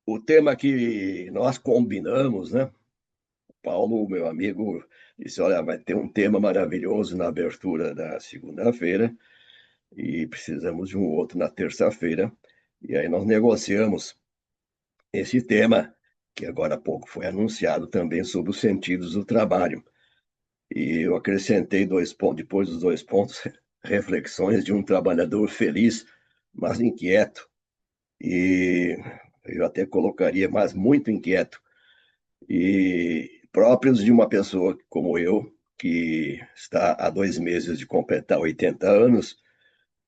O tema que nós combinamos, né? Paulo, meu amigo, disse: Olha, vai ter um tema maravilhoso na abertura da segunda-feira e precisamos de um outro na terça-feira. E aí nós negociamos esse tema, que agora há pouco foi anunciado também sobre os sentidos do trabalho. E eu acrescentei dois pontos, depois dos dois pontos, reflexões de um trabalhador feliz, mas inquieto. E eu até colocaria, mas muito inquieto e próprios de uma pessoa como eu, que está há 2 meses de completar 80 anos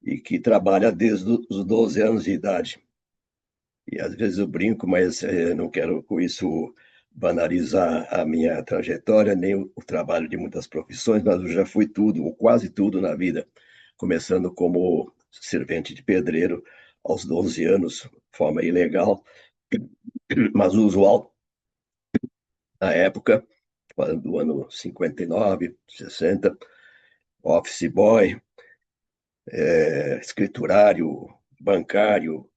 e que trabalha desde os 12 anos de idade. E às vezes eu brinco, mas não quero com isso banalizar a minha trajetória, nem o trabalho de muitas profissões, mas eu já fui tudo, ou quase tudo na vida, começando como servente de pedreiro aos 12 anos, forma ilegal, mas usual na época, do ano 59, 60, office boy, escriturário, bancário,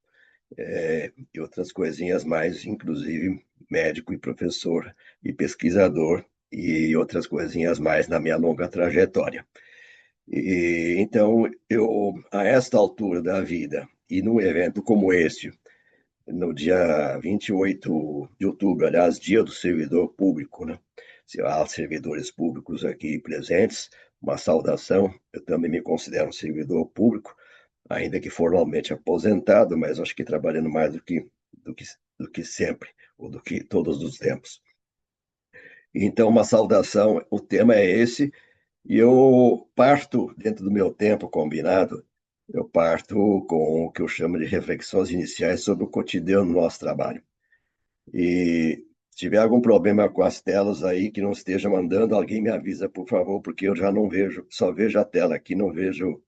e outras coisinhas mais, inclusive médico e professor e pesquisador e outras coisinhas mais na minha longa trajetória. E então, eu, a esta altura da vida e num evento como este, no dia 28 de outubro, aliás, dia do servidor público, né? Se há servidores públicos aqui presentes, uma saudação. Eu também me considero um servidor público, ainda que formalmente aposentado, mas acho que trabalhando mais do que, do que sempre, ou do que todos os tempos. Então, uma saudação, o tema é esse, e eu parto, dentro do meu tempo combinado, eu parto com o que eu chamo de reflexões iniciais sobre o cotidiano do nosso trabalho. E se tiver algum problema com as telas aí que não esteja mandando, alguém me avisa, por favor, porque eu já não vejo, só vejo a tela aqui, não vejo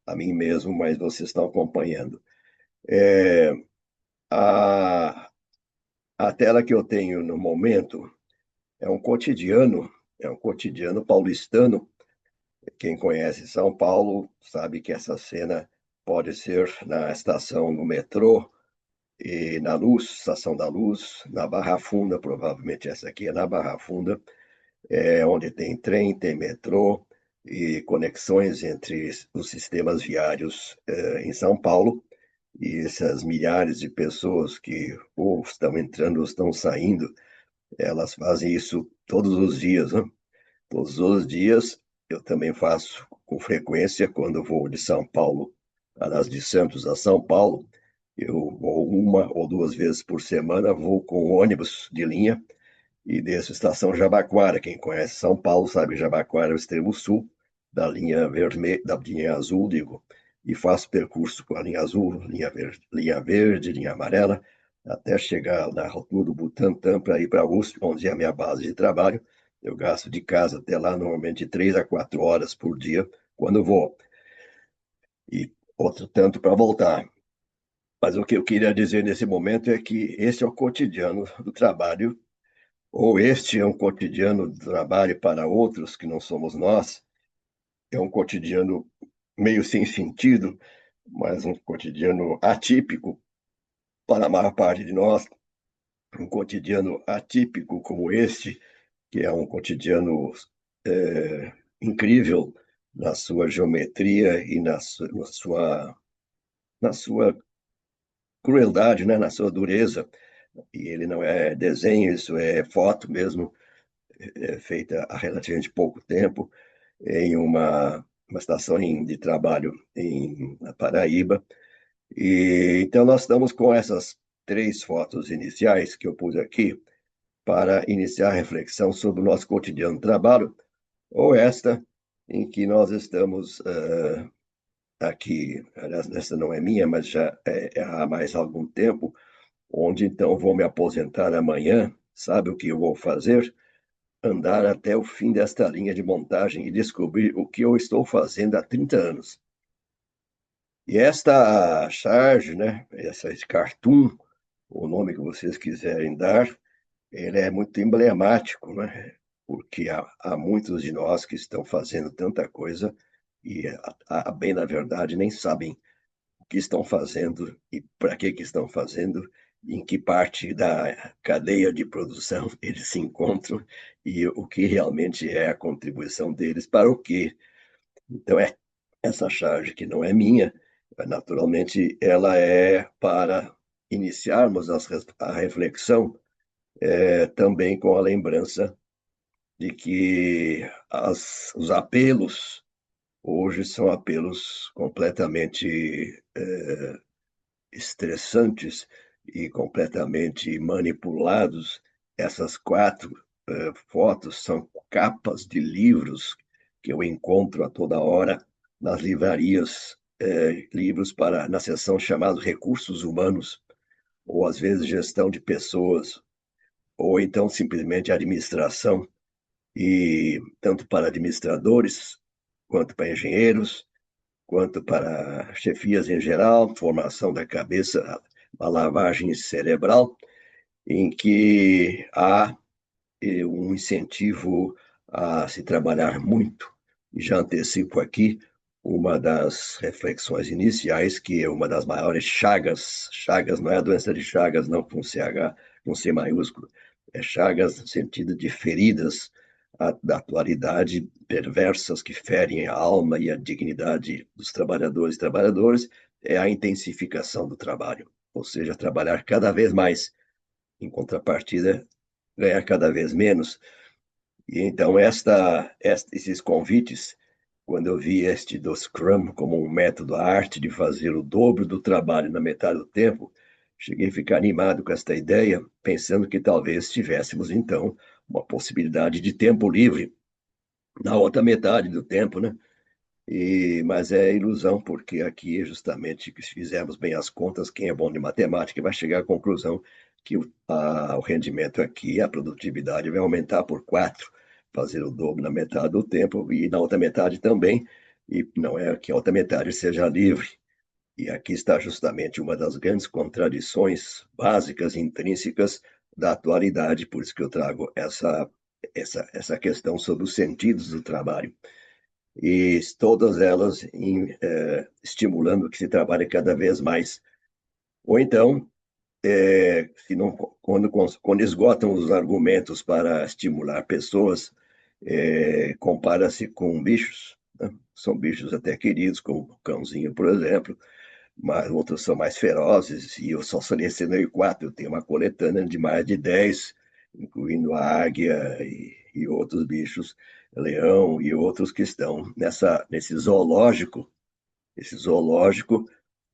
a mim mesmo, mas vocês estão acompanhando. É, a, a tela que eu tenho no momento é um cotidiano paulistano. Quem conhece São Paulo sabe que essa cena pode ser na estação do metrô, e na Luz, Estação da Luz, na Barra Funda, provavelmente essa aqui é na Barra Funda, onde tem trem, tem metrô e conexões entre os sistemas viários em São Paulo. E essas milhares de pessoas que ou estão entrando ou estão saindo, elas fazem isso todos os dias, né? Todos os dias. Eu também faço com frequência quando vou de São Paulo, aliás, de Santos a São Paulo. Eu vou uma ou duas vezes por semana, vou com ônibus de linha e desço Estação Jabaquara. Quem conhece São Paulo sabe que Jabaquara é o extremo sul da linha vermelha, da linha azul, digo, e faço percurso com a linha azul, linha verde, linha amarela, até chegar na altura do Butantã para ir para a USP, onde é a minha base de trabalho. Eu gasto de casa até lá normalmente 3 a 4 horas por dia quando vou, e outro tanto para voltar. Mas o que eu queria dizer nesse momento é que esse é o cotidiano do trabalho, ou este é um cotidiano de trabalho para outros que não somos nós, é um cotidiano meio sem sentido, mas um cotidiano atípico para a maior parte de nós, um cotidiano atípico como este, que é um cotidiano incrível na sua geometria e na sua crueldade, né? Na sua dureza. E ele não é desenho, isso é foto mesmo, feita há relativamente pouco tempo, em uma estação de trabalho na Paraíba. E então nós estamos com essas três fotos iniciais que eu pus aqui para iniciar a reflexão sobre o nosso cotidiano de trabalho, ou esta em que nós estamos aqui, aliás, essa não é minha, mas já é há mais algum tempo, onde então vou me aposentar amanhã. Sabe o que eu vou fazer? Andar até o fim desta linha de montagem e descobrir o que eu estou fazendo há 30 anos. E esta charge, né, esse cartoon, o nome que vocês quiserem dar, ele é muito emblemático, né? Porque há muitos de nós que estão fazendo tanta coisa e, bem na verdade, nem sabem que estão fazendo e para que estão fazendo, em que parte da cadeia de produção eles se encontram e o que realmente é a contribuição deles para o quê. Então, essa charge que não é minha, naturalmente, ela é para iniciarmos a reflexão, também com a lembrança de que os apelos hoje são apelos completamente estressantes e completamente manipulados. Essas quatro fotos são capas de livros que eu encontro a toda hora nas livrarias, livros para na seção chamada Recursos Humanos, ou às vezes gestão de pessoas, ou então simplesmente administração, e tanto para administradores, quanto para engenheiros, quanto para chefias em geral, formação da cabeça, a lavagem cerebral, em que há um incentivo a se trabalhar muito. E já antecipo aqui uma das reflexões iniciais, que é uma das maiores chagas não é a doença de Chagas, não com CH, com C maiúsculo, é chagas no sentido de feridas da atualidade perversas que ferem a alma e a dignidade dos trabalhadores e trabalhadoras, é a intensificação do trabalho, ou seja, trabalhar cada vez mais, em contrapartida, ganhar cada vez menos. E então, esses convites, quando eu vi este do Scrum como um método, a arte de fazer o dobro do trabalho na metade do tempo, cheguei a ficar animado com esta ideia, pensando que talvez tivéssemos, então, uma possibilidade de tempo livre na outra metade do tempo, né? Mas é ilusão, porque aqui, justamente, se fizermos bem as contas, quem é bom de matemática vai chegar à conclusão que o rendimento aqui, a produtividade vai aumentar por 4, fazer o dobro na metade do tempo e na outra metade também, e não é que a outra metade seja livre. E aqui está justamente uma das grandes contradições básicas, intrínsecas da atualidade, por isso que eu trago essa questão sobre os sentidos do trabalho e todas elas estimulando que se trabalhe cada vez mais. Ou então, se não, quando esgotam os argumentos para estimular pessoas, compara-se com bichos, né? São bichos até queridos, como o cãozinho, por exemplo, mas outros são mais ferozes, e eu só selecionei 4, eu tenho uma coletânea de mais de 10, incluindo a águia e outros bichos, leão e outros que estão nesse zoológico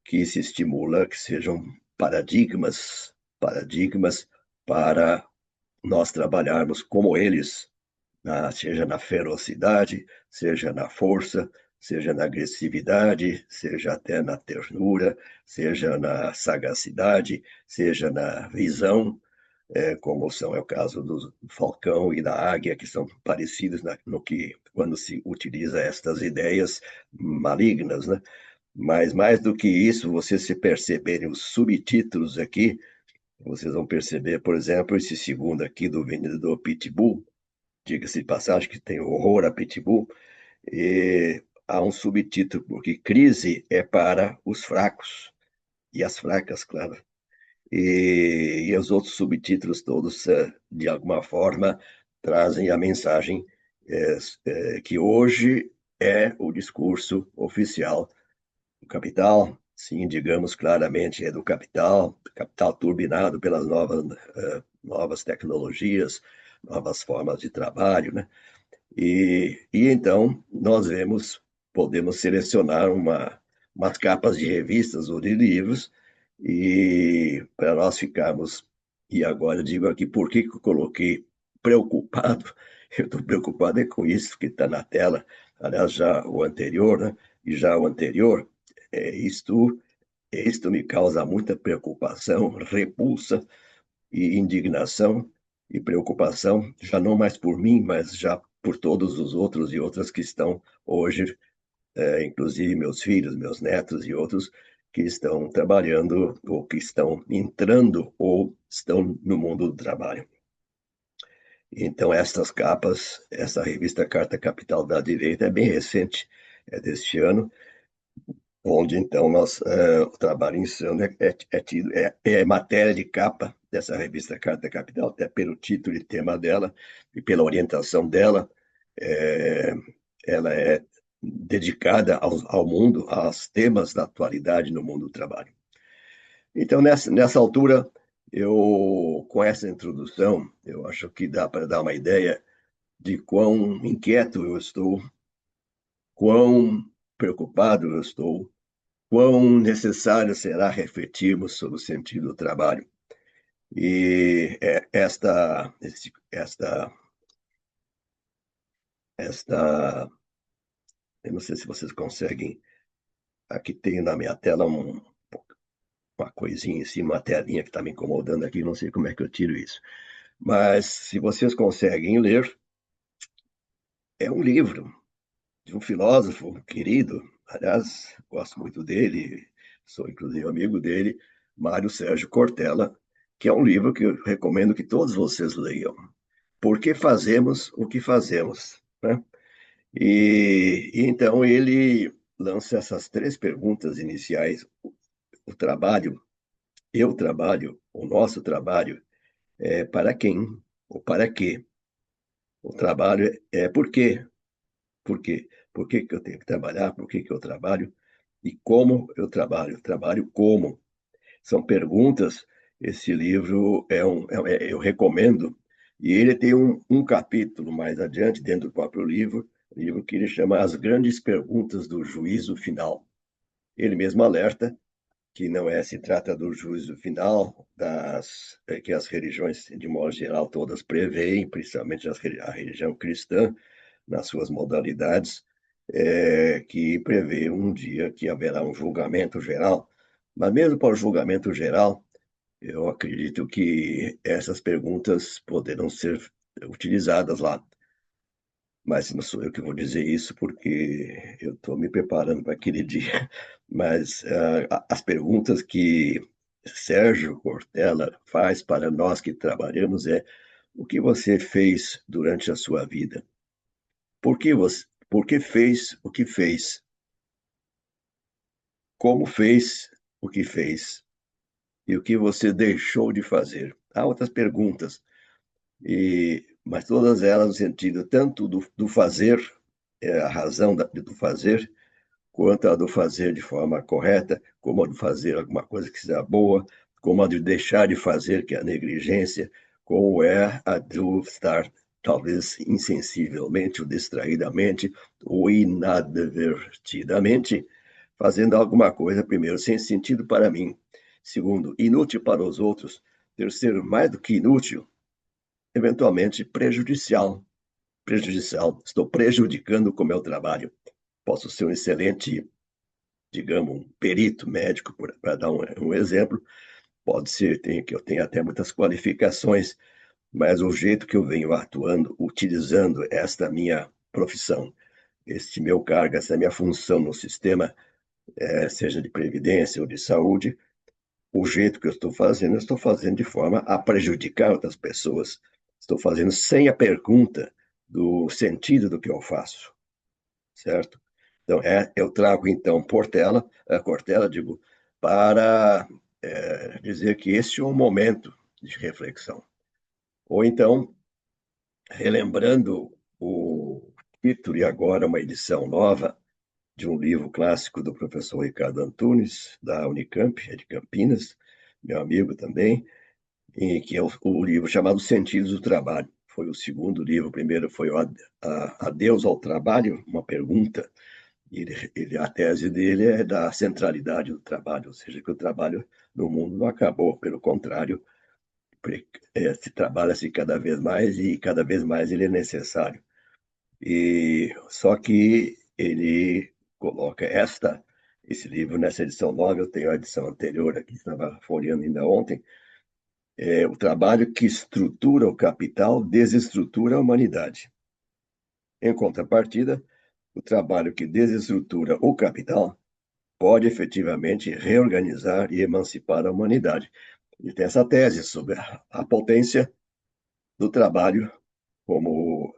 que se estimula que sejam paradigmas para nós trabalharmos como eles, seja na ferocidade, seja na força, seja na agressividade, seja até na ternura, seja na sagacidade, seja na visão, como é o caso do falcão e da águia, que são parecidos no que quando se utiliza estas ideias malignas, né? Mas mais do que isso, vocês se perceberem os subtítulos aqui, vocês vão perceber, por exemplo, esse segundo aqui do vendedor Pitbull, diga-se de passagem que tem horror a Pitbull, e há um subtítulo, porque crise é para os fracos, e as fracas, claro. E os outros subtítulos todos, de alguma forma, trazem a mensagem que hoje é o discurso oficial do capital, sim, digamos claramente, é do capital, capital turbinado pelas novas tecnologias, novas formas de trabalho, né? E então nós podemos selecionar umas capas de revistas ou de livros e para nós ficarmos. E agora eu digo aqui por que eu coloquei preocupado. Eu estou preocupado com isso que está na tela. Aliás, já o anterior, né? E já o anterior, isto me causa muita preocupação, repulsa e indignação e preocupação, já não mais por mim, mas já por todos os outros e outras que estão hoje, inclusive meus filhos, meus netos e outros que estão trabalhando ou que estão entrando ou estão no mundo do trabalho. Então, estas capas, essa revista Carta Capital da Direita é bem recente, é deste ano, onde então o trabalho insano é matéria de capa dessa revista Carta Capital, até pelo título e tema dela e pela orientação dela. É, ela é dedicada ao mundo, aos temas da atualidade no mundo do trabalho. Então, nessa altura, com essa introdução, eu acho que dá para dar uma ideia de quão inquieto eu estou, quão preocupado eu estou, quão necessário será refletirmos sobre o sentido do trabalho. E esta, eu não sei se vocês conseguem, aqui tem na minha tela uma coisinha em cima, uma telinha que está me incomodando aqui, não sei como é que eu tiro isso. Mas se vocês conseguem ler, é um livro de um filósofo querido, aliás, gosto muito dele, sou inclusive amigo dele, Mário Sérgio Cortella, que é um livro que eu recomendo que todos vocês leiam. Por que fazemos o que fazemos? Né? E então ele lança essas três perguntas iniciais. O trabalho, eu trabalho, o nosso trabalho, é para quem? Ou para quê? O trabalho é por quê? Por quê? Por que que eu tenho que trabalhar? Por que que eu trabalho? E como eu trabalho? Trabalho como? São perguntas. Esse livro eu recomendo. E ele tem um capítulo mais adiante, dentro do próprio livro que ele chama As Grandes Perguntas do Juízo Final. Ele mesmo alerta que não se trata do juízo final que as religiões, de modo geral, todas preveem, principalmente a religião cristã, nas suas modalidades, que prevê um dia que haverá um julgamento geral. Mas mesmo para o julgamento geral, eu acredito que essas perguntas poderão ser utilizadas lá. Mas não sou eu que vou dizer isso, porque eu estou me preparando para aquele dia. Mas as perguntas que Sérgio Cortella faz para nós que trabalhamos é: o que você fez durante a sua vida? Por que fez o que fez? Como fez o que fez? E o que você deixou de fazer? Há outras perguntas, mas todas elas no sentido tanto do fazer, a razão do fazer, quanto a do fazer de forma correta, como a do fazer alguma coisa que seja boa, como a de deixar de fazer, que é a negligência, como é a do estar, talvez insensivelmente ou distraidamente ou inadvertidamente, fazendo alguma coisa, primeiro, sem sentido para mim, segundo, inútil para os outros, terceiro, mais do que inútil, eventualmente prejudicial. Prejudicial, estou prejudicando com o meu trabalho. Posso ser um excelente, digamos, um perito médico, para dar um exemplo, pode ser que eu tenha até muitas qualificações, mas o jeito que eu venho atuando, utilizando esta minha profissão, este meu cargo, essa minha função no sistema, seja de previdência ou de saúde, o jeito que eu estou fazendo de forma a prejudicar outras pessoas. Estou fazendo sem a pergunta do sentido do que eu faço, certo? Então, eu trago, então, Cortella, digo, para dizer que este é um momento de reflexão. Ou então, relembrando o título, e agora uma edição nova, de um livro clássico do professor Ricardo Antunes, da Unicamp, de Campinas, meu amigo também, que é o livro chamado Sentidos do Trabalho. Foi o segundo livro, o primeiro foi Adeus ao Trabalho, uma pergunta. A tese dele é da centralidade do trabalho, ou seja, que o trabalho no mundo não acabou, pelo contrário, se trabalha-se cada vez mais e cada vez mais ele é necessário. E só que ele coloca esse livro nessa edição nova, eu tenho a edição anterior aqui, estava folheando ainda ontem, o trabalho que estrutura o capital desestrutura a humanidade. Em contrapartida, o trabalho que desestrutura o capital pode efetivamente reorganizar e emancipar a humanidade. Ele tem essa tese sobre a potência do trabalho como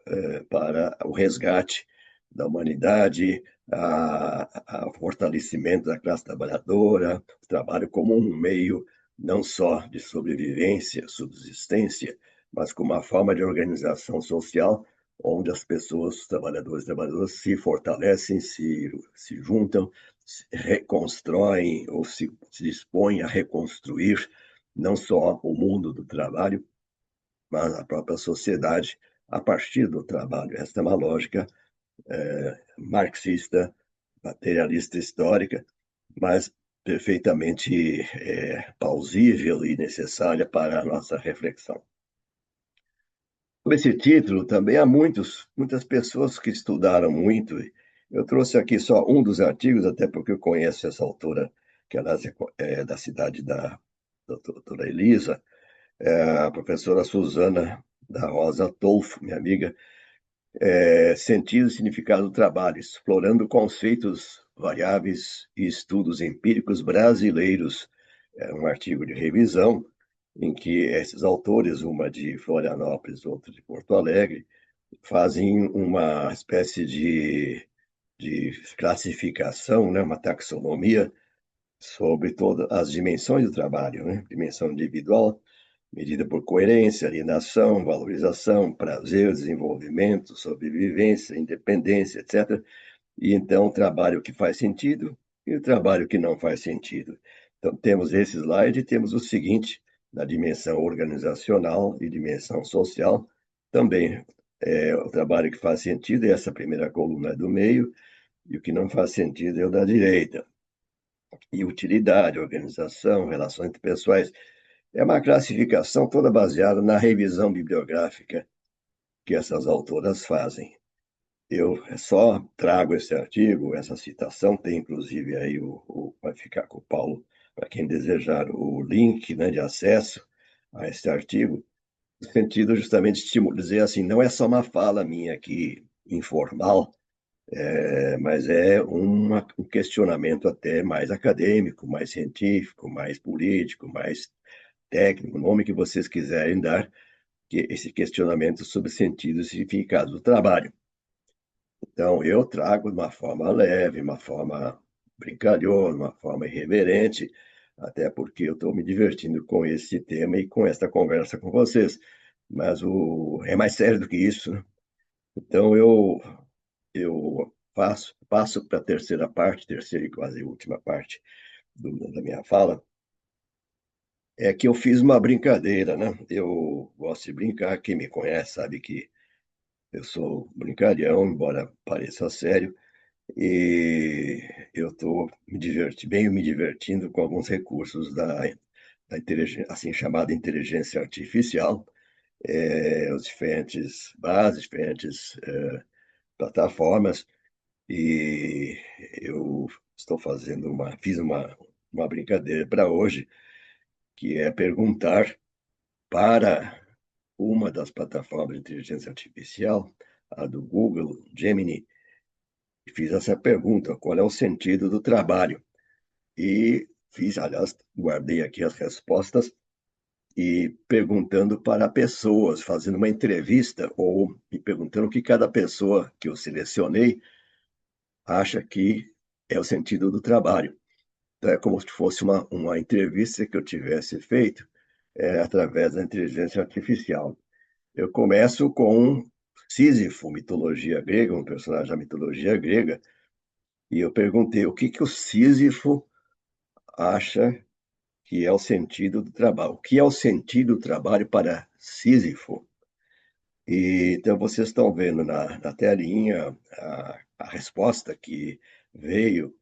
para o resgate da humanidade, a fortalecimento da classe trabalhadora, o trabalho como um meio não só de sobrevivência, subsistência, mas como uma forma de organização social, onde as pessoas, os trabalhadores e trabalhadoras, se fortalecem, se juntam, se reconstroem ou se dispõem a reconstruir não só o mundo do trabalho, mas a própria sociedade a partir do trabalho. Esta é uma lógica marxista, materialista histórica, mas perfeitamente plausível e necessária para a nossa reflexão. Sobre esse título, também há muitas pessoas que estudaram muito. Eu trouxe aqui só um dos artigos, até porque eu conheço essa autora, que ela é da cidade da doutora Elisa, a professora Suzana da Rosa Tolfo, minha amiga, Sentido e Significado do Trabalho, explorando conceitos variáveis e estudos empíricos brasileiros. É um artigo de revisão em que esses autores, uma de Florianópolis, outra de Porto Alegre, fazem uma espécie de classificação, né, uma taxonomia sobre todas as dimensões do trabalho, né? Dimensão individual, medida por coerência, alienação, valorização, prazer, desenvolvimento, sobrevivência, independência, etc. E então o trabalho que faz sentido e o trabalho que não faz sentido. Então temos esse slide e temos o seguinte, na dimensão organizacional e dimensão social, também o trabalho que faz sentido é essa primeira coluna do meio, e o que não faz sentido é o da direita. E utilidade, organização, relações interpessoais, é uma classificação toda baseada na revisão bibliográfica que essas autoras fazem. Eu só trago esse artigo, essa citação, tem inclusive aí vai ficar com o Paulo, para quem desejar o link, né, de acesso a esse artigo, no sentido justamente de dizer assim, não é só uma fala minha aqui informal, mas é um questionamento até mais acadêmico, mais científico, mais político, mais técnico, o nome que vocês quiserem dar, que esse questionamento sobre sentido e significado do trabalho. Então, eu trago de uma forma leve, uma forma brincalhona, uma forma irreverente, até porque eu estou me divertindo com esse tema e com esta conversa com vocês. Mas é mais sério do que isso, né? Então, eu passo para a terceira parte, terceira e quase última parte da minha fala, é que eu fiz uma brincadeira, né? Eu gosto de brincar, quem me conhece sabe que eu sou brincalhão, embora pareça sério, e eu estou me divertindo com alguns recursos da inteligência, assim chamada inteligência artificial, os diferentes bases, diferentes plataformas, e eu fiz uma brincadeira para hoje, que é perguntar para uma das plataformas de inteligência artificial, a do Google, Gemini, e fiz essa pergunta: qual é o sentido do trabalho? E fiz, aliás, guardei aqui as respostas e perguntando para pessoas, fazendo uma entrevista ou me perguntando o que cada pessoa que eu selecionei acha que é o sentido do trabalho. Então, é como se fosse uma entrevista que eu tivesse feito através da inteligência artificial. Eu começo com Sísifo, mitologia grega, um personagem da mitologia grega, e eu perguntei o que o Sísifo acha que é o sentido do trabalho. O que é o sentido do trabalho para Sísifo? Então, vocês estão vendo na telinha a resposta que veio,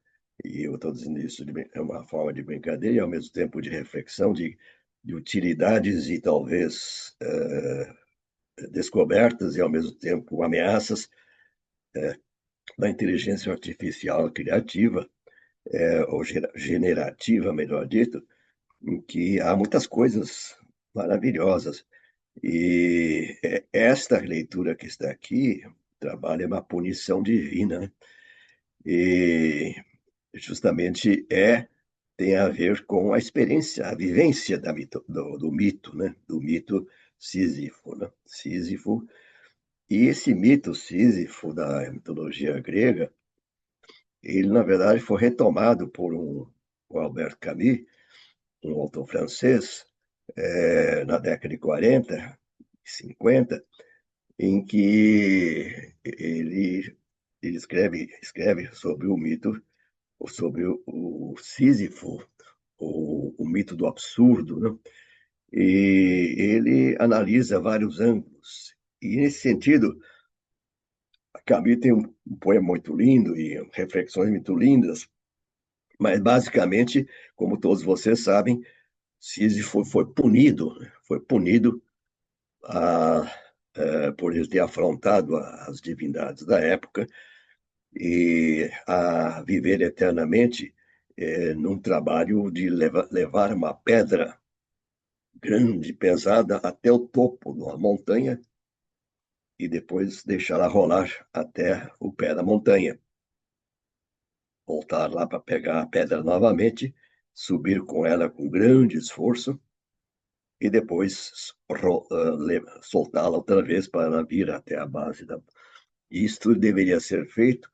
e eu estou dizendo isso é uma forma de brincadeira e, ao mesmo tempo, de reflexão, de utilidades e talvez descobertas e, ao mesmo tempo, ameaças da inteligência artificial criativa, ou generativa, melhor dito, em que há muitas coisas maravilhosas. E esta leitura que está aqui trabalha uma punição divina, né? E justamente tem a ver com a experiência, a vivência do mito, né? Do mito Sísifo, né? Sísifo. E esse mito Sísifo da mitologia grega, ele, na verdade, foi retomado por o Albert Camus, um autor francês, na década de 40, 50, em que ele escreve sobre o mito, sobre o Sísifo, o mito do absurdo, né? E ele analisa vários ângulos. E, nesse sentido, Camus tem um poema muito lindo e reflexões muito lindas, mas, basicamente, como todos vocês sabem, Sísifo foi punido, né? Foi punido a, por ele ter afrontado as divindades da época e a viver eternamente num trabalho de levar uma pedra grande, pesada, até o topo de uma montanha e depois deixá-la rolar até o pé da montanha. Voltar lá para pegar a pedra novamente, subir com ela com grande esforço e depois soltá-la outra vez para vir até a base da. Isto deveria ser feito.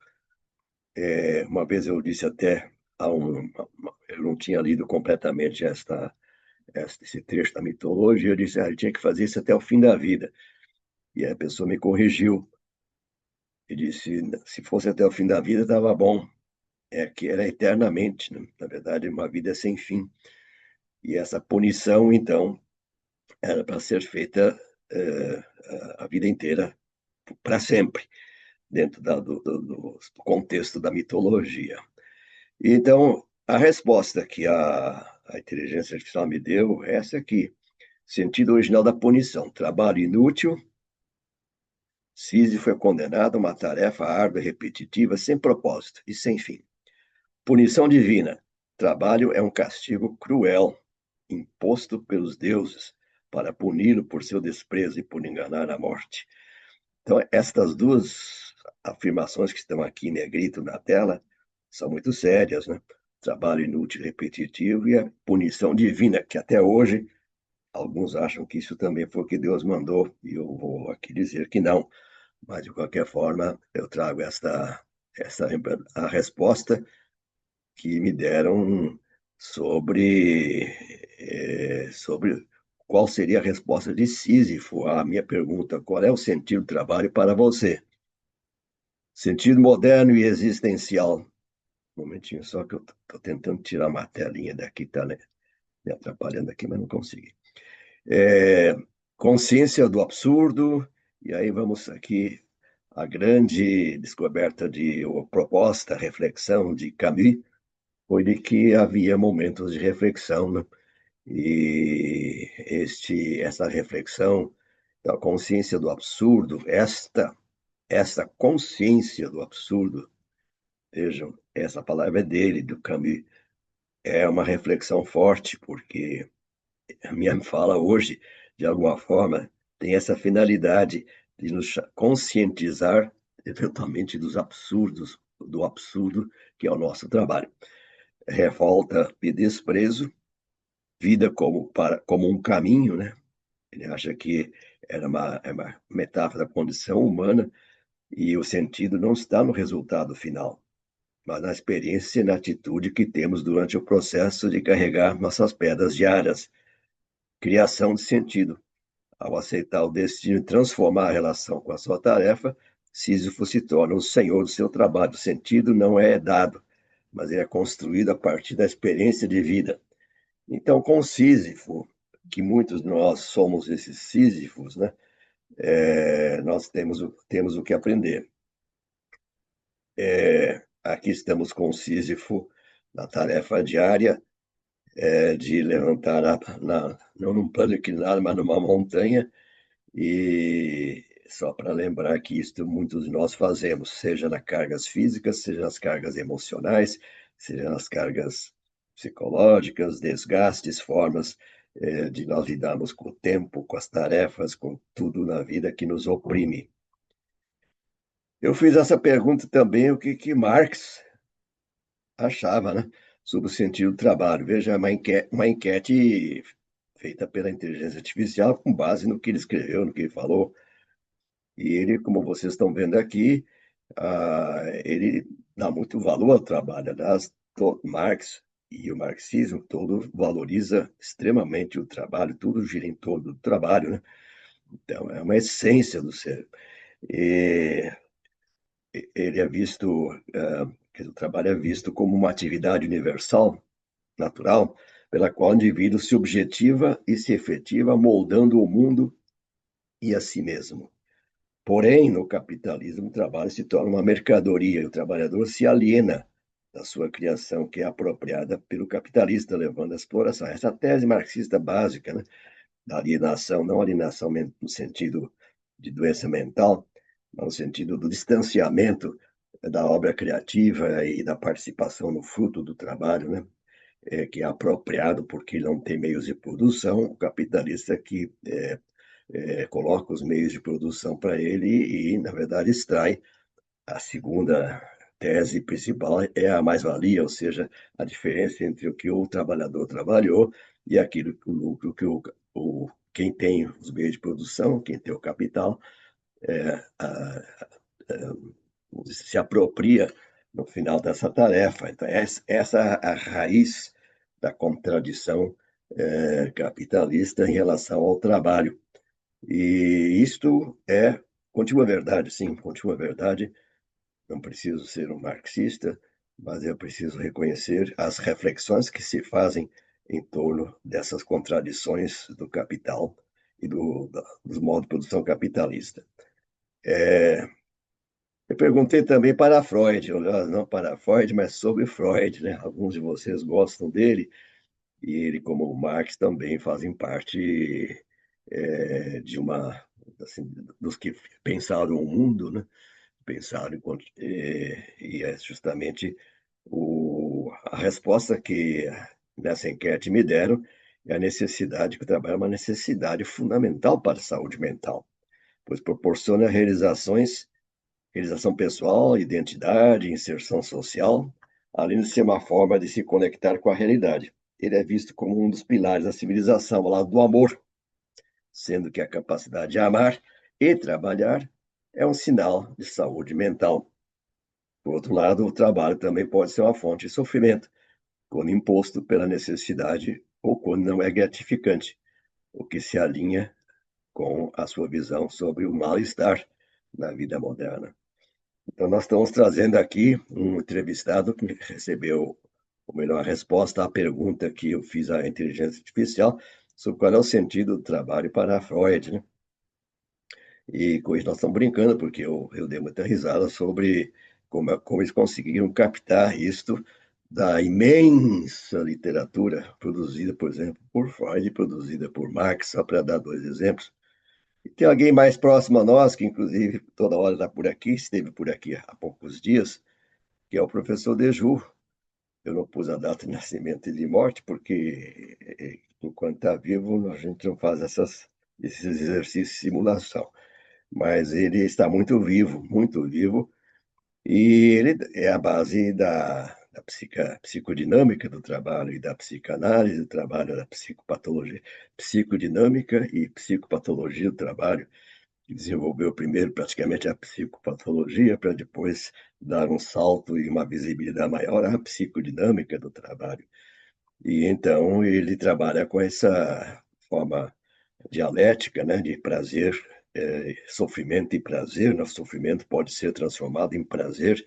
Uma vez eu disse até eu não tinha lido completamente esse trecho da mitologia, eu disse, ele tinha que fazer isso até o fim da vida. E a pessoa me corrigiu e disse, se fosse até o fim da vida, estava bom. É que era eternamente, né? Na verdade, uma vida sem fim. E essa punição, então, era para ser feita eh, a vida inteira, para sempre, dentro do contexto da mitologia. Então, a resposta que a inteligência artificial me deu é essa aqui. Sentido original da punição: trabalho inútil. Sísifo foi condenado a uma tarefa árdua e repetitiva, sem propósito e sem fim. Punição divina: trabalho é um castigo cruel, imposto pelos deuses para puni-lo por seu desprezo e por enganar a morte. Então, estas duas afirmações que estão aqui em negrito na tela são muito sérias, né? Trabalho inútil, repetitivo e a punição divina, que até hoje alguns acham que isso também foi o que Deus mandou, e eu vou aqui dizer que não. Mas, de qualquer forma, eu trago esta a resposta que me deram sobre qual seria a resposta de Sísifo à minha pergunta: qual é o sentido do trabalho para você? Sentido moderno e existencial. Um momentinho só que eu estou tentando tirar uma telinha daqui, está, né, me atrapalhando aqui, mas não consegui. É, consciência do absurdo, e aí vamos aqui a grande descoberta ou proposta, reflexão de Camus, foi de que havia momentos de reflexão, né? E essa reflexão da consciência do absurdo, esta consciência do absurdo, vejam, essa palavra é dele, do Camus, é uma reflexão forte, porque a minha fala hoje, de alguma forma, tem essa finalidade de nos conscientizar, eventualmente, do absurdo que é o nosso trabalho. Revolta e desprezo, vida como um caminho, né? Ele acha que é uma metáfora da condição humana e o sentido não está no resultado final, mas na experiência e na atitude que temos durante o processo de carregar nossas pedras diárias. Criação de sentido. Ao aceitar o destino e transformar a relação com a sua tarefa, Sísifo se torna o senhor do seu trabalho. O sentido não é dado, mas ele é construído a partir da experiência de vida. Então, com Sísifo, que muitos de nós somos esses Sísifos, né? Nós temos o que aprender. Aqui estamos com Sísifo na tarefa diária de levantar, não num plano inclinado, mas numa montanha. E só para lembrar que isto muitos de nós fazemos, seja nas cargas físicas, seja nas cargas emocionais, seja nas cargas psicológicas, desgastes, formas de nós lidarmos com o tempo, com as tarefas, com tudo na vida que nos oprime. Eu fiz essa pergunta também, o que Marx achava, né, sobre o sentido do trabalho. Veja, uma enquete feita pela inteligência artificial com base no que ele escreveu, no que ele falou. E ele, como vocês estão vendo aqui, ele dá muito valor ao trabalho. Aliás, Marx e o marxismo todo valoriza extremamente o trabalho, tudo gira em torno do trabalho, né? Então, é uma essência do ser. E ele é visto, o trabalho é visto como uma atividade universal, natural, pela qual o indivíduo se objetiva e se efetiva, moldando o mundo e a si mesmo. Porém, no capitalismo, o trabalho se torna uma mercadoria e o trabalhador se aliena da sua criação, que é apropriada pelo capitalista, levando à exploração. Essa é a tese marxista básica, né, da alienação, não alienação no sentido de doença mental, mas no sentido do distanciamento da obra criativa e da participação no fruto do trabalho, né? Que é apropriado porque não tem meios de produção, o capitalista que coloca os meios de produção para ele e, na verdade, extrai a segunda tese principal é a mais-valia, ou seja, a diferença entre o que o trabalhador trabalhou e aquilo que o lucro que quem tem os meios de produção, quem tem o capital, é, a, se apropria no final dessa tarefa. Então, essa é a raiz da contradição capitalista em relação ao trabalho. E isto continua verdade, sim, continua verdade. Não preciso ser um marxista, mas eu preciso reconhecer as reflexões que se fazem em torno dessas contradições do capital e dos modos de produção capitalista. Eu perguntei também para Freud, não para Freud, mas sobre Freud, né? Alguns de vocês gostam dele, e ele, como o Marx, também fazem parte de uma, assim, dos que pensaram o mundo, né? Pensaram e é justamente a resposta que nessa enquete me deram é a necessidade, que o trabalho é uma necessidade fundamental para a saúde mental, pois proporciona realização pessoal, identidade, inserção social, além de ser uma forma de se conectar com a realidade. Ele é visto como um dos pilares da civilização, ao lado do amor, sendo que a capacidade de amar e trabalhar é um sinal de saúde mental. Por outro lado, o trabalho também pode ser uma fonte de sofrimento, quando imposto pela necessidade ou quando não é gratificante, o que se alinha com a sua visão sobre o mal-estar na vida moderna. Então, nós estamos trazendo aqui um entrevistado que recebeu, ou melhor, a resposta à pergunta que eu fiz à inteligência artificial sobre qual é o sentido do trabalho para Freud, né? E com isso nós estamos brincando, porque eu dei muita risada sobre como eles conseguiram captar isto da imensa literatura produzida, por exemplo, por Freud e produzida por Marx, só para dar dois exemplos. E tem alguém mais próximo a nós, que inclusive toda hora está por aqui, esteve por aqui há poucos dias, que é o professor Deju. Eu não pus a data de nascimento e de morte, porque enquanto está vivo, a gente não faz esses exercícios de simulação. Mas ele está muito vivo, e ele é a base da psicodinâmica do trabalho e da psicanálise do trabalho, da psicopatologia, psicodinâmica e psicopatologia do trabalho, que desenvolveu primeiro praticamente a psicopatologia, para depois dar um salto e uma visibilidade maior à psicodinâmica do trabalho. E então ele trabalha com essa forma dialética, né, de prazer, sofrimento e prazer. Né? O sofrimento pode ser transformado em prazer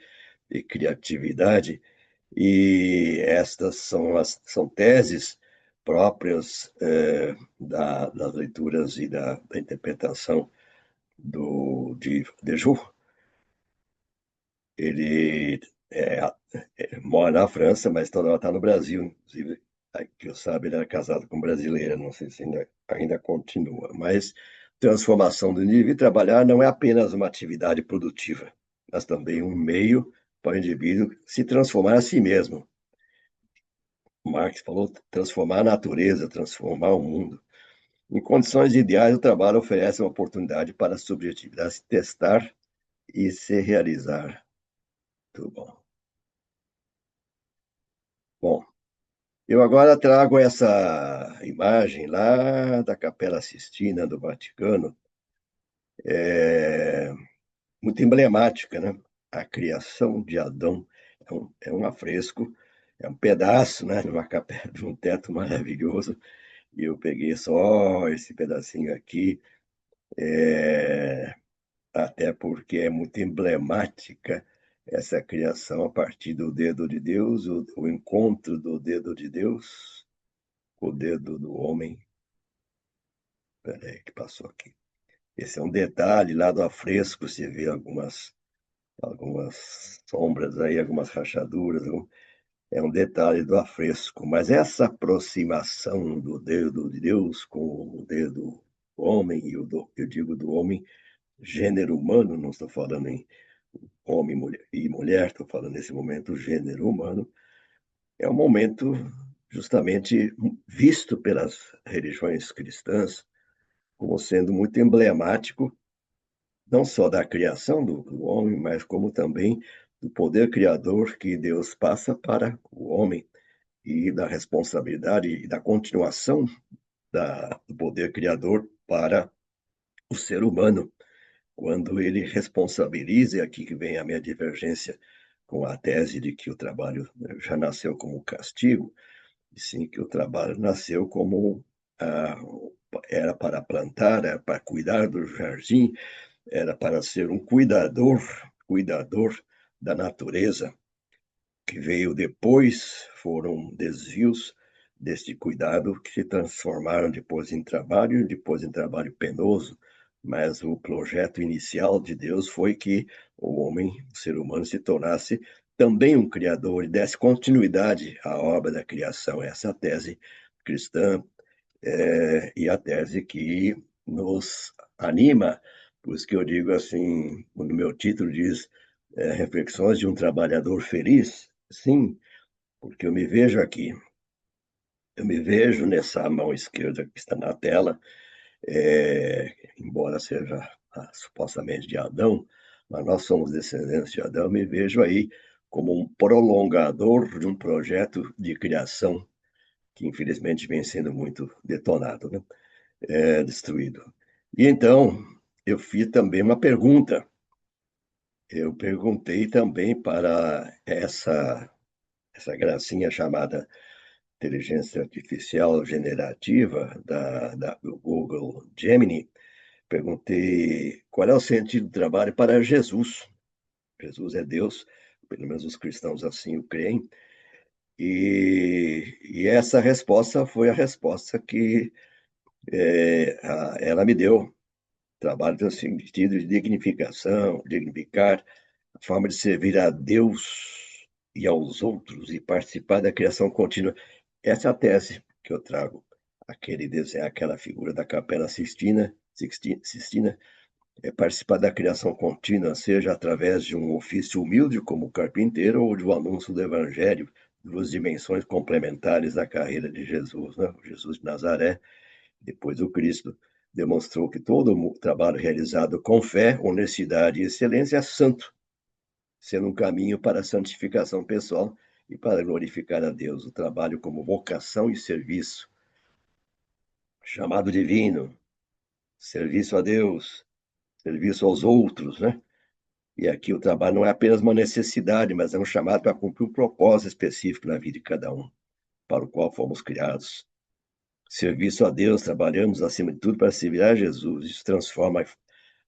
e criatividade, e estas são teses próprias das leituras e da interpretação de Dejoux. Ele é, mora na França, mas toda hora está no Brasil. Inclusive, que eu saiba, ele era casado com brasileira, não sei se ainda continua. Mas transformação do indivíduo, trabalhar não é apenas uma atividade produtiva, mas também um meio para o indivíduo se transformar a si mesmo. Marx falou transformar a natureza, transformar o mundo. Em condições ideais, o trabalho oferece uma oportunidade para a subjetividade se testar e se realizar. Muito bom. Bom, eu agora trago essa imagem lá da Capela Sistina do Vaticano. é muito emblemática, né? A criação de Adão é um afresco, é um pedaço, né, numa capela de um teto maravilhoso, e eu peguei só esse pedacinho aqui, até porque é muito emblemática essa criação a partir do dedo de Deus, o encontro do dedo de Deus, com o dedo do homem. Espera aí que passou aqui. Esse é um detalhe lá do afresco, você vê algumas sombras aí, algumas rachaduras, é um detalhe do afresco, mas essa aproximação do dedo de Deus com o dedo do homem, e eu digo do homem, gênero humano, não estou falando em homem e mulher, estou falando nesse momento gênero humano, é um momento justamente visto pelas religiões cristãs como sendo muito emblemático, não só da criação do homem, mas como também do poder criador que Deus passa para o homem e da responsabilidade e da continuação do poder criador para o ser humano, quando ele responsabiliza, e aqui que vem a minha divergência com a tese de que o trabalho já nasceu como castigo, e sim que o trabalho nasceu como ah, era para plantar, era para cuidar do jardim, era para ser um cuidador da natureza, que veio depois foram desvios deste cuidado que se transformaram depois em trabalho penoso, mas o projeto inicial de Deus foi que o homem, o ser humano, se tornasse também um criador e desse continuidade à obra da criação. Essa é a tese cristã, e a tese que nos anima, por isso que eu digo assim, quando meu título diz Reflexões de um Trabalhador Feliz, sim, porque eu me vejo nessa mão esquerda que está na tela, embora seja supostamente de Adão, mas nós somos descendentes de Adão, eu me vejo aí como um prolongador de um projeto de criação que infelizmente vem sendo muito detonado, né? Destruído. E então, eu fiz também uma pergunta. Eu perguntei também para essa gracinha chamada inteligência artificial generativa do Google Gemini, perguntei qual é o sentido do trabalho para Jesus. Jesus é Deus, pelo menos os cristãos assim o creem, e essa resposta foi a resposta que ela me deu. Trabalho tem o sentido de dignificação, dignificar, a forma de servir a Deus e aos outros e participar da criação contínua. Essa é a tese que eu trago. Aquele desenho, aquela figura da Capela Sistina, é participar da criação contínua, seja através de um ofício humilde como carpinteiro ou de um anúncio do Evangelho, duas dimensões complementares da carreira de Jesus, né? Jesus de Nazaré, depois o Cristo, demonstrou que todo o trabalho realizado com fé, honestidade e excelência é santo, sendo um caminho para a santificação pessoal e para glorificar a Deus. O trabalho como vocação e serviço, chamado divino, serviço a Deus, serviço aos outros, né? E aqui o trabalho não é apenas uma necessidade, mas é um chamado para cumprir um propósito específico na vida de cada um, para o qual fomos criados. Serviço a Deus, trabalhamos acima de tudo para servir a Jesus. Isso transforma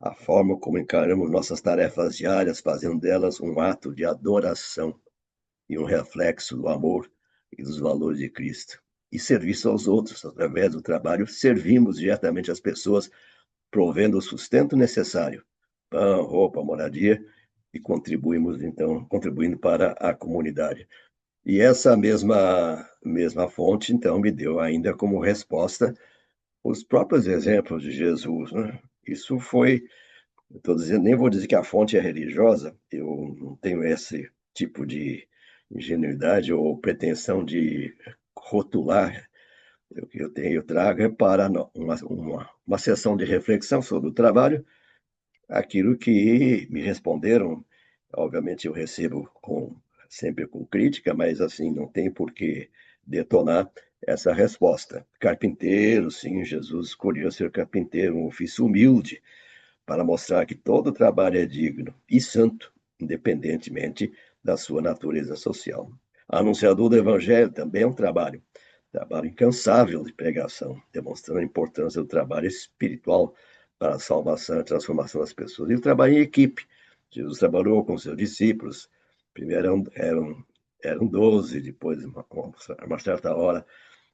a forma como encaramos nossas tarefas diárias, fazendo delas um ato de adoração e um reflexo do amor e dos valores de Cristo. E serviço aos outros, através do trabalho, servimos diretamente as pessoas, provendo o sustento necessário, pão, roupa, moradia, e contribuindo para a comunidade. E essa mesma fonte, então, me deu ainda como resposta os próprios exemplos de Jesus, né? Isso foi, estou dizendo, nem vou dizer que a fonte é religiosa, eu não tenho esse tipo de ingenuidade ou pretensão de rotular. O que eu trago é para uma sessão de reflexão sobre o trabalho, aquilo que me responderam. Obviamente eu recebo sempre com crítica, mas assim, não tem por que detonar essa resposta. Carpinteiro, sim, Jesus escolheu ser carpinteiro, um ofício humilde, para mostrar que todo trabalho é digno e santo, independentemente da sua natureza social. Anunciador do Evangelho também é um trabalho incansável de pregação, demonstrando a importância do trabalho espiritual para a salvação e transformação das pessoas. E o trabalho em equipe. Jesus trabalhou com seus discípulos. Primeiro eram 12, depois, uma certa hora,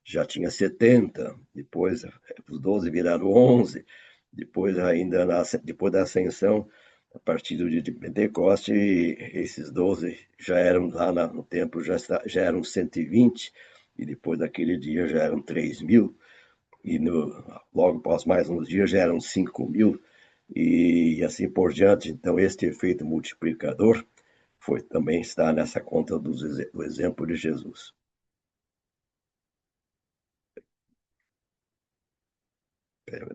já tinha 70, depois os 12 viraram 11, depois ainda depois da ascensão, a partir do dia de Pentecoste, esses 12 já eram lá no templo, já eram 120, e depois daquele dia já eram 3.000, e logo após mais uns dias já eram 5.000, e assim por diante. Então, este efeito multiplicador também está nessa conta do exemplo de Jesus.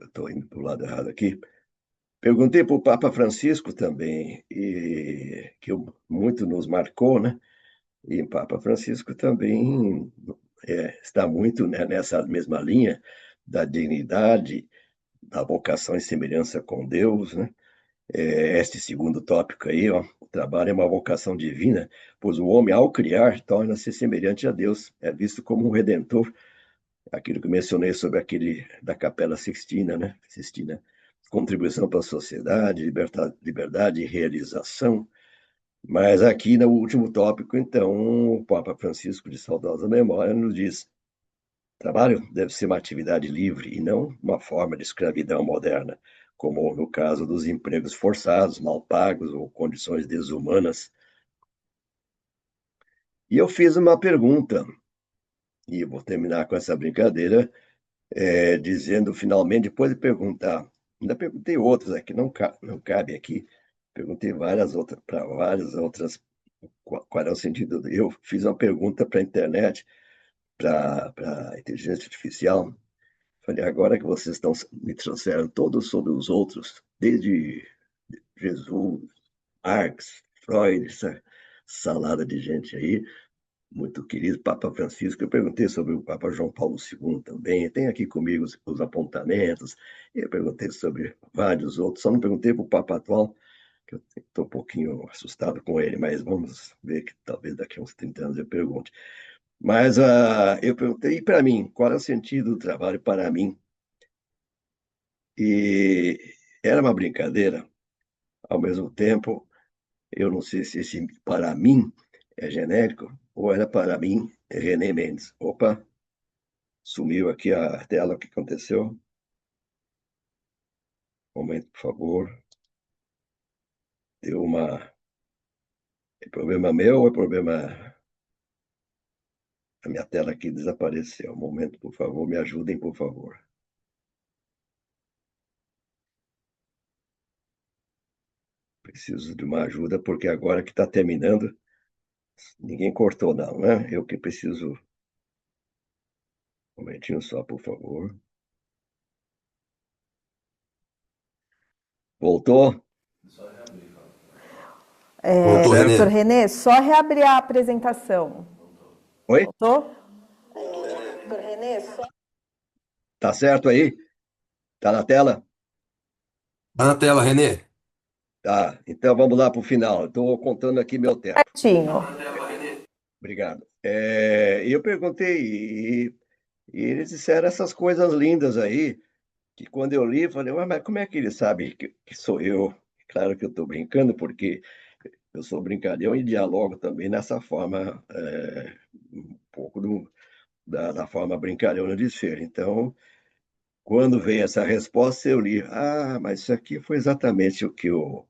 Estou indo para o lado errado aqui. Perguntei para o Papa Francisco também, e que muito nos marcou, né? E o Papa Francisco também está muito, né, nessa mesma linha da dignidade, da vocação e semelhança com Deus, né? Este segundo tópico aí, ó, o trabalho é uma vocação divina, pois o homem, ao criar, torna-se semelhante a Deus, é visto como um redentor, aquilo que mencionei sobre aquele da Capela Sixtina, né? Sistina, contribuição para a sociedade, liberdade e realização. Mas aqui no último tópico, então, o Papa Francisco, de saudosa memória, nos diz: trabalho deve ser uma atividade livre e não uma forma de escravidão moderna, como no caso dos empregos forçados, mal pagos ou condições desumanas. E eu fiz uma pergunta, e vou terminar com essa brincadeira, dizendo finalmente, depois de perguntar, ainda perguntei outras aqui, não cabe aqui, perguntei várias outras, para várias outras, qual é o sentido. Eu fiz uma pergunta para a internet, para a inteligência artificial. Falei, agora que vocês me trouxeram todos sobre os outros, desde Jesus, Marx, Freud, essa salada de gente aí, muito querido, Papa Francisco. Eu perguntei sobre o Papa João Paulo II também, tem aqui comigo os apontamentos. Eu perguntei sobre vários outros, só não perguntei para o Papa atual, que eu estou um pouquinho assustado com ele, mas vamos ver que talvez daqui a uns 30 anos eu pergunte. Mas eu perguntei, e para mim, qual é o sentido do trabalho para mim? E era uma brincadeira, ao mesmo tempo, eu não sei se esse para mim é genérico ou era para mim é René Mendes. Opa, sumiu aqui a tela, o que aconteceu? Um momento, por favor. Deu uma. É problema meu ou é problema. A minha tela aqui desapareceu. Um momento, por favor, me ajudem, por favor. Preciso de uma ajuda, porque agora que está terminando, ninguém cortou, não, né? Eu que preciso. Um momentinho só, por favor. Voltou? Tá É, Voltou, doutor certo? Renê? Renê, só reabrir a apresentação. Oi? Voltou? Doutor Renê, só... Tá certo aí? Tá na tela? Tá na tela, Renê. Tá. Então vamos lá para o final. Estou contando aqui meu tempo. Certinho. Obrigado. Eu perguntei e eles disseram essas coisas lindas aí, que quando eu li, eu falei, "Ué, mas como é que ele sabe que sou eu?" Claro que eu estou brincando, porque eu sou brincalhão e dialogo também nessa forma, um pouco da forma brincalhona de ser. Então, quando veio essa resposta, eu li, mas isso aqui foi exatamente o que eu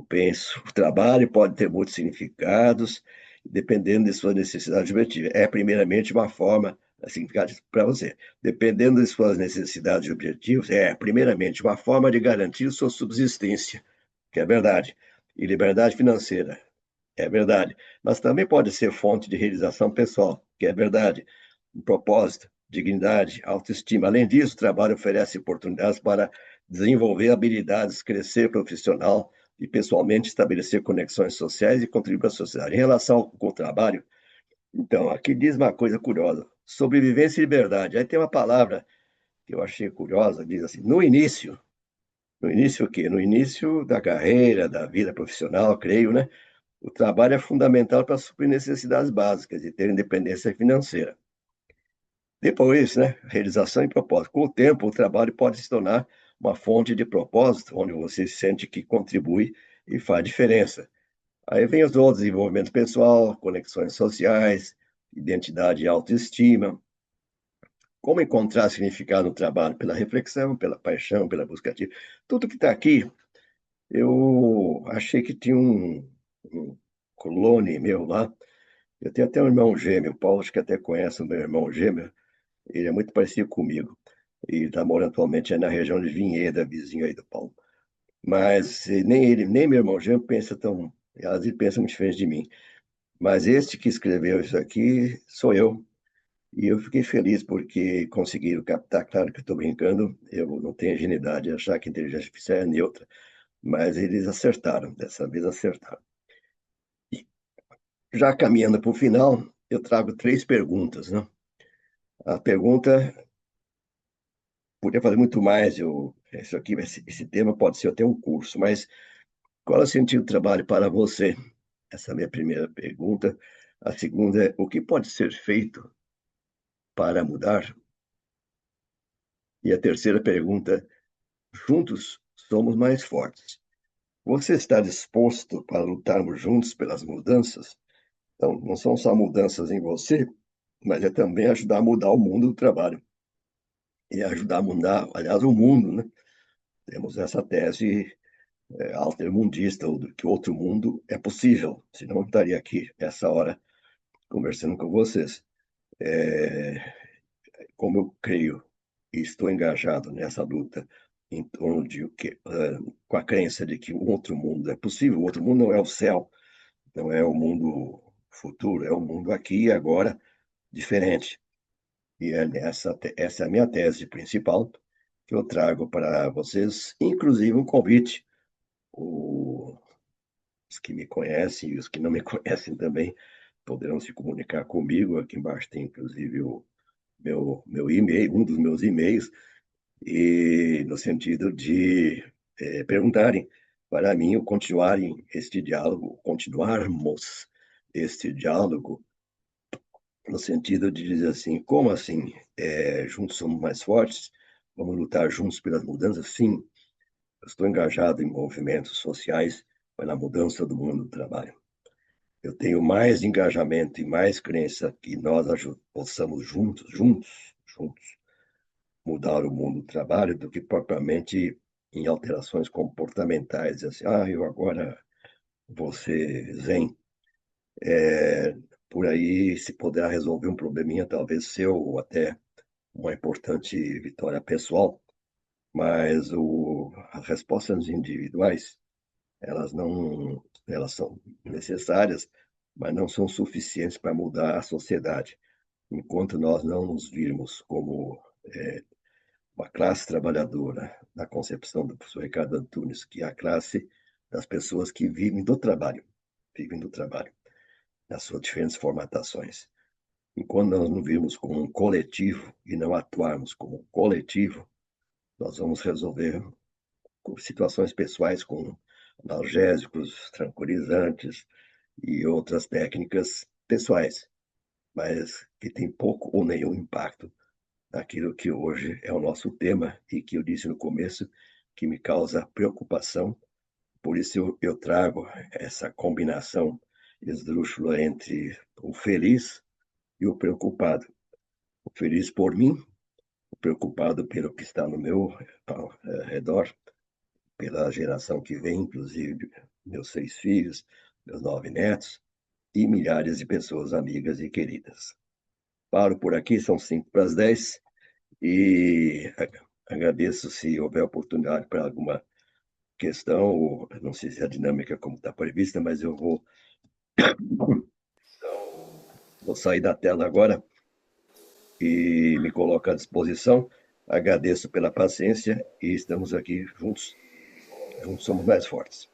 penso. O trabalho pode ter muitos significados, dependendo de sua necessidade objetiva. É, primeiramente, uma forma, significado para você. Dependendo de suas necessidades e objetivos, primeiramente, uma forma de garantir sua subsistência, que é verdade, e liberdade financeira, é verdade. Mas também pode ser fonte de realização pessoal, que é verdade. Um propósito, dignidade, autoestima. Além disso, o trabalho oferece oportunidades para desenvolver habilidades, crescer profissional e pessoalmente, estabelecer conexões sociais e contribuir para a sociedade. Em relação com o trabalho, então, aqui diz uma coisa curiosa: sobrevivência e liberdade. Aí tem uma palavra que eu achei curiosa, diz assim: no início, No início o quê? No início da carreira, da vida profissional, creio, né? O trabalho é fundamental para suprir necessidades básicas e ter independência financeira. Depois, né, realização e propósito. Com o tempo, o trabalho pode se tornar uma fonte de propósito, onde você sente que contribui e faz diferença. Aí vem os outros, desenvolvimento pessoal, conexões sociais, identidade e autoestima. Como encontrar significado no trabalho? Pela reflexão, pela paixão, pela busca ativa. Tudo que está aqui, eu achei que tinha um clone meu lá. Eu tenho até um irmão gêmeo, o Paulo, acho que até conhece o meu irmão gêmeo. Ele é muito parecido comigo. E está morando atualmente na região de Vinheda, vizinho aí do Paulo. Mas nem ele, nem meu irmão gêmeo pensa tão. Às vezes pensa muito diferente de mim. Mas este que escreveu isso aqui sou eu. E eu fiquei feliz porque conseguiram captar. Claro que eu estou brincando, eu não tenho ingenuidade de achar que a inteligência artificial é neutra. Mas eles acertaram, dessa vez acertaram. E já caminhando para o final, eu trago três perguntas, né? A pergunta podia fazer muito mais. Isso aqui, esse tema pode ser até um curso, mas qual é o sentido do trabalho para você? Essa é a minha primeira pergunta. A segunda é: o que pode ser feito para mudar? E a terceira pergunta: juntos somos mais fortes. Você está disposto para lutarmos juntos pelas mudanças? Então, não são só mudanças em você, mas é também ajudar a mudar o mundo do trabalho. E ajudar a mudar, aliás, o mundo, né? Temos essa tese altermundista, ou que outro mundo é possível, senão eu estaria aqui, essa hora, conversando com vocês. É, como eu creio e estou engajado nessa luta em torno de o que, com a crença de que um outro mundo é possível, o outro mundo não é o céu, não é o mundo futuro, é o mundo aqui e agora diferente. E essa é a minha tese principal que eu trago para vocês, inclusive um convite. Os que me conhecem e os que não me conhecem também poderão se comunicar comigo. Aqui embaixo tem, inclusive, o meu e-mail, um dos meus e-mails, e no sentido de perguntarem para mim ou continuarem este diálogo, continuarmos este diálogo, no sentido de dizer assim: como assim? Juntos somos mais fortes? Vamos lutar juntos pelas mudanças? Sim, eu estou engajado em movimentos sociais para a mudança do mundo do trabalho. Eu tenho mais engajamento e mais crença que nós possamos juntos, mudar o mundo do trabalho do que propriamente em alterações comportamentais, assim, eu agora vou ser zen. É, por aí se poderá resolver um probleminha, talvez seu, ou até uma importante vitória pessoal, mas as respostas individuais, elas são necessárias, mas não são suficientes para mudar a sociedade. Enquanto nós não nos virmos como uma classe trabalhadora, na concepção do professor Ricardo Antunes, que é a classe das pessoas que vivem do trabalho, nas suas diferentes formatações. Enquanto nós não virmos como um coletivo e não atuarmos como um coletivo, nós vamos resolver situações pessoais com analgésicos, tranquilizantes e outras técnicas pessoais, mas que tem pouco ou nenhum impacto naquilo que hoje é o nosso tema e que eu disse no começo que me causa preocupação. Por isso eu trago essa combinação esdrúxula entre o feliz e o preocupado. O feliz por mim, o preocupado pelo que está no meu redor, pela geração que vem, inclusive meus 6 filhos, meus 9 netos e milhares de pessoas amigas e queridas. Paro por aqui, são 5 para as 10, e agradeço se houver oportunidade para alguma questão, ou não sei se a dinâmica como está prevista, mas eu vou sair da tela agora e me coloco à disposição. Agradeço pela paciência e estamos aqui juntos. Juntos somos mais fortes.